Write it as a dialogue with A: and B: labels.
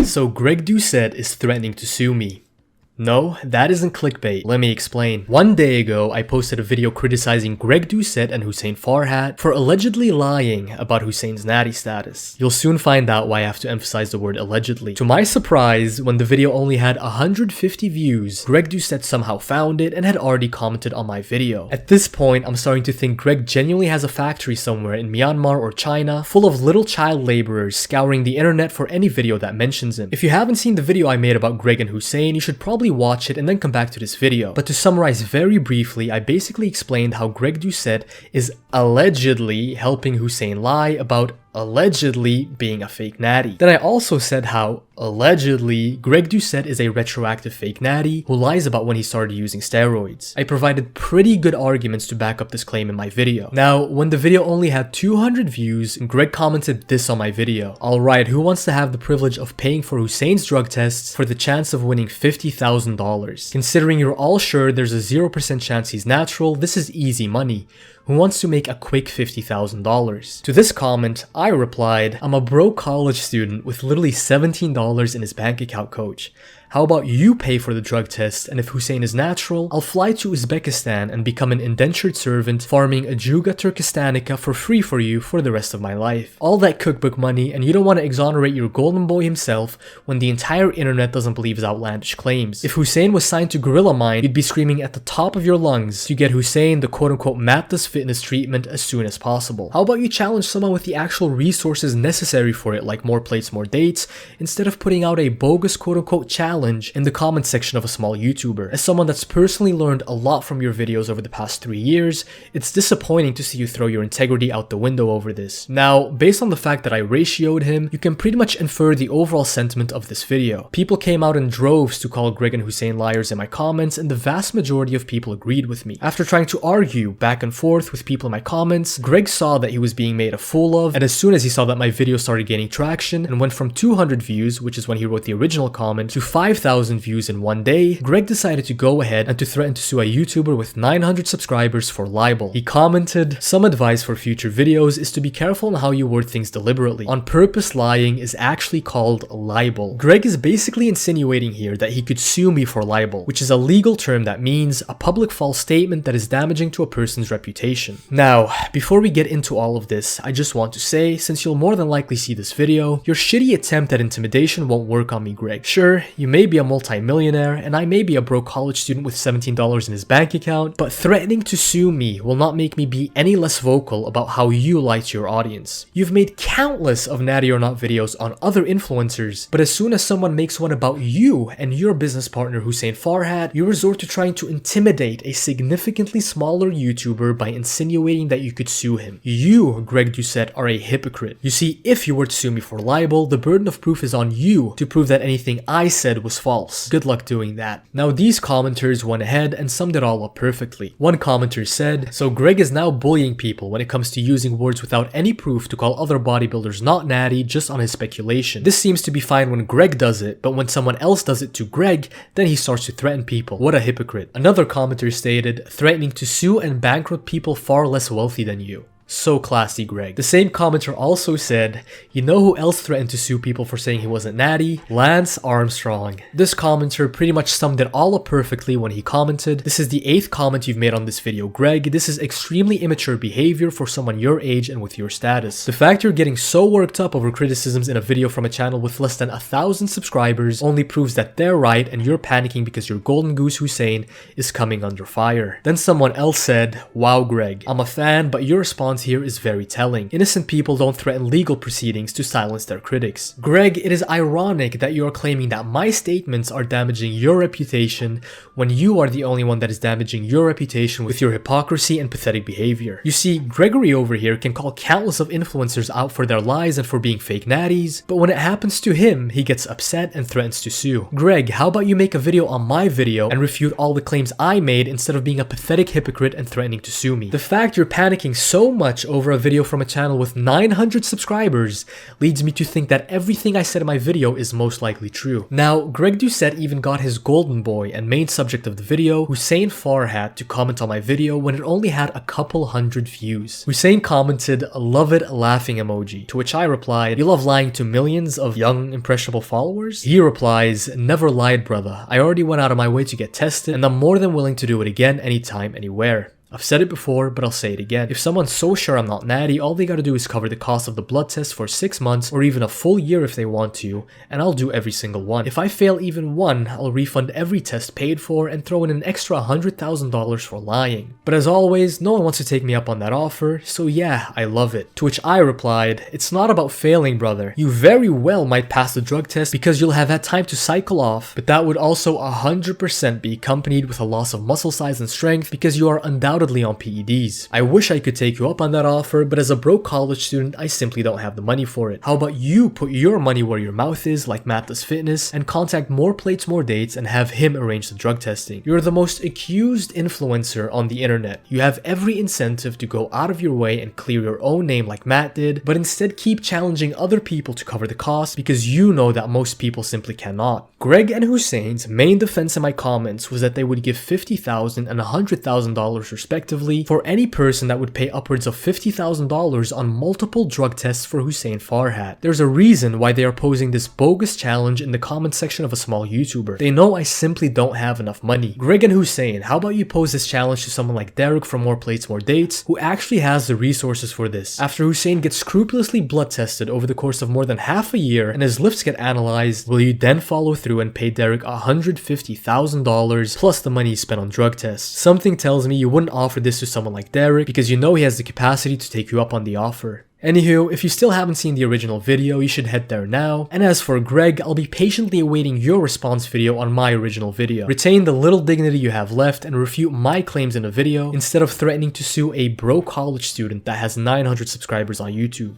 A: So Greg Doucette is threatening to sue me. No, that isn't clickbait. Let me explain. One day ago, I posted a video criticizing Greg Doucette and Hussein Farhat for allegedly lying about Hussein's natty status. You'll soon find out why I have to emphasize the word allegedly. To my surprise, when the video only had 150 views, Greg Doucette somehow found it and had already commented on my video. At this point, I'm starting to think Greg genuinely has a factory somewhere in Myanmar or China full of little child laborers scouring the internet for any video that mentions him. If you haven't seen the video I made about Greg and Hussein, you should probably watch it and then come back to this video. But to summarize very briefly, I basically explained how Greg Doucette is allegedly helping Hussein lie about allegedly being a fake natty. Then I also said how, allegedly, Greg Doucette is a retroactive fake natty who lies about when he started using steroids. I provided pretty good arguments to back up this claim in my video. Now, when the video only had 200 views, Greg commented this on my video. Alright, who wants to have the privilege of paying for Hussein's drug tests for the chance of winning $50,000? Considering you're all sure there's a 0% chance he's natural, this is easy money. Who wants to make a quick $50,000? To this comment, I replied, I'm a broke college student with literally $17 in his bank account, coach. How about you pay for the drug test, and if Hussein is natural, I'll fly to Uzbekistan and become an indentured servant farming Ajuga Turkestanica for free for you for the rest of my life. All that cookbook money, and you don't want to exonerate your golden boy himself when the entire internet doesn't believe his outlandish claims. If Hussein was signed to Gorilla Mind, you'd be screaming at the top of your lungs to get Hussein the quote-unquote Matt Does Fitness treatment as soon as possible. How about you challenge someone with the actual resources necessary for it, like more plates, more dates, instead of putting out a bogus quote-unquote challenge in the comment section of a small YouTuber. As someone that's personally learned a lot from your videos over the past 3 years, it's disappointing to see you throw your integrity out the window over this. Now, based on the fact that I ratioed him, you can pretty much infer the overall sentiment of this video. People came out in droves to call Greg and Hussein liars in my comments, and the vast majority of people agreed with me. After trying to argue back and forth with people in my comments, Greg saw that he was being made a fool of, and as soon as he saw that my video started gaining traction and went from 200 views, which is when he wrote the original comment, to 5,000 views in one day, Greg decided to go ahead and to threaten to sue a YouTuber with 900 subscribers for libel. He commented, "Some advice for future videos is to be careful on how you word things deliberately. On purpose lying is actually called libel." Greg is basically insinuating here that he could sue me for libel, which is a legal term that means a public false statement that is damaging to a person's reputation. Now, before we get into all of this, I just want to say, since you'll more than likely see this video, your shitty attempt at intimidation won't work on me, Greg. Sure, you may be a multi-millionaire, and I may be a broke college student with $17 in his bank account, but threatening to sue me will not make me be any less vocal about how you lie to your audience. You've made countless of Natty or Not videos on other influencers, but as soon as someone makes one about you and your business partner Hussein Farhat, you resort to trying to intimidate a significantly smaller YouTuber by insinuating that you could sue him. You, Greg Doucette, are a hypocrite. You see, if you were to sue me for libel, the burden of proof is on you to prove that anything I said was false. Good luck doing that. Now, these commenters went ahead and summed it all up perfectly. One commenter said, "So Greg is now bullying people when it comes to using words without any proof to call other bodybuilders not natty just on his speculation. This seems to be fine when Greg does it, but when someone else does it to Greg, then he starts to threaten people. What a hypocrite." Another commenter stated, "Threatening to sue and bankrupt people far less wealthy than you." So classy, Greg. The same commenter also said, "You know who else threatened to sue people for saying he wasn't natty? Lance Armstrong." This commenter pretty much summed it all up perfectly when he commented, "This is the 8th comment you've made on this video, Greg. This is extremely immature behavior for someone your age and with your status. The fact you're getting so worked up over criticisms in a video from a channel with less than 1,000 subscribers only proves that they're right and you're panicking because your golden goose Hussein is coming under fire." Then someone else said, "Wow, Greg, I'm a fan, but your response here is very telling. Innocent people don't threaten legal proceedings to silence their critics." Greg, it is ironic that you are claiming that my statements are damaging your reputation when you are the only one that is damaging your reputation with your hypocrisy and pathetic behavior. You see, Gregory over here can call countless of influencers out for their lies and for being fake natties, but when it happens to him, he gets upset and threatens to sue. Greg, how about you make a video on my video and refute all the claims I made instead of being a pathetic hypocrite and threatening to sue me? The fact you're panicking so much much over a video from a channel with 900 subscribers leads me to think that everything I said in my video is most likely true. Now, Greg Doucette even got his golden boy and main subject of the video, Hussein Farhat, to comment on my video when it only had a couple hundred views. Hussein commented, "Love it," laughing emoji, to which I replied, "You love lying to millions of young, impressionable followers?" He replies, "Never lied, brother. I already went out of my way to get tested, and I'm more than willing to do it again anytime, anywhere. I've said it before, but I'll say it again. If someone's so sure I'm not natty, all they gotta do is cover the cost of the blood test for 6 months or even a full year if they want to, and I'll do every single one. If I fail even one, I'll refund every test paid for and throw in an extra $100,000 for lying." But as always, no one wants to take me up on that offer, so yeah, I love it. To which I replied, "It's not about failing, brother. You very well might pass the drug test because you'll have had time to cycle off, but that would also 100% be accompanied with a loss of muscle size and strength because you are undoubtedly on PEDs. I wish I could take you up on that offer, but as a broke college student, I simply don't have the money for it. How about you put your money where your mouth is, like Matt does Fitness, and contact More Plates More Dates and have him arrange the drug testing. You're the most accused influencer on the internet. You have every incentive to go out of your way and clear your own name like Matt did, but instead keep challenging other people to cover the cost because you know that most people simply cannot." Greg and Hussein's main defense in my comments was that they would give $50,000 and $100,000 respectively for any person that would pay upwards of $50,000 on multiple drug tests for Hussein Farhat. There's a reason why they are posing this bogus challenge in the comment section of a small YouTuber. They know I simply don't have enough money. Greg and Hussein, how about you pose this challenge to someone like Derek from More Plates More Dates, who actually has the resources for this? After Hussein gets scrupulously blood tested over the course of more than half a year and his lifts get analyzed, will you then follow through and pay Derek $150,000 plus the money he spent on drug tests? Something tells me you wouldn't offer this to someone like Derek because you know he has the capacity to take you up on the offer. Anywho, if you still haven't seen the original video, you should head there now. And as for Greg, I'll be patiently awaiting your response video on my original video. Retain the little dignity you have left and refute my claims in a video instead of threatening to sue a broke college student that has 900 subscribers on YouTube.